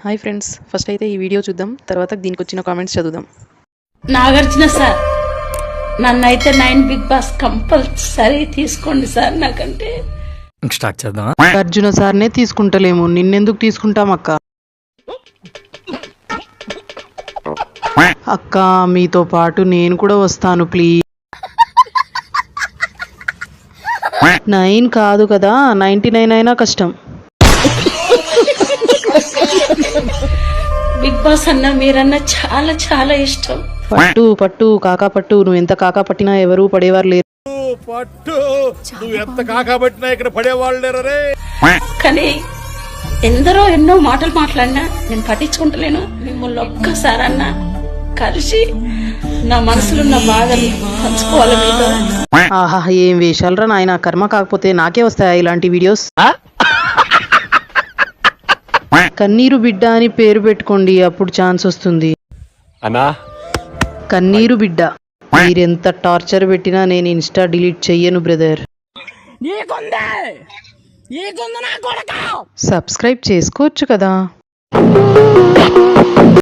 Hi friends, first అయితే ఈ video చూద్దాం, తర్వాత దీనికి వచ్చిన కామెంట్స్ చదువుదాం. నాగార్జున సార్, నన్నైతే 9 బిగ్ బాస్ కంపల్సరీ తీసుకోండి సార్. నాకంటే స్టార్ట్ చేద్దాం. అర్జున సార్నే తీసుకుంటలేము, నిన్నెందుకు తీసుకుంటాం అక్క? అక్క మీతో పాటు నేను కూడా వస్తాను ప్లీజ్. 9 కాదు కదా, 99 అయినా కష్టం. బిగ్ బాస్ అన్న మీరన్నా చాలా చాలా ఇష్టం. పట్టు పట్టు కాకా పట్టు, నువ్వు ఎంత కాకా పట్టినా ఎవరూ పడేవారు లేరు. పట్టు నువ్వు ఎంత కాకబట్టినా ఇక్కడ పడేవాళ్ళు లేరే. కానీ ఎందరో ఎన్నో మాటలు మాట్లాడినా నేను పట్టించుకుంటలేను. మిమ్మల్ని ఒక్కసారన్నా కలిసి నా మనసులో ఉన్న బాధలు పంచుకోవాలి మీతో. ఆహా, ఏం వేషాలరా నాయన, కర్మ కాకపోతే నాకే వస్తాయా ఇలాంటి వీడియోస్? కన్నీరు బిడ్డ అని పేరు పెట్టుకోండి, అప్పుడు ఛాన్స్ వస్తుంది. అన్నా కన్నీరు బిడ్డ. మీరెంత టార్చర్ పెట్టినా నేను ఇన్స్టా డిలీట్ చెయ్యను బ్రదర్. సబ్స్క్రైబ్ చేసుకోవచ్చు కదా.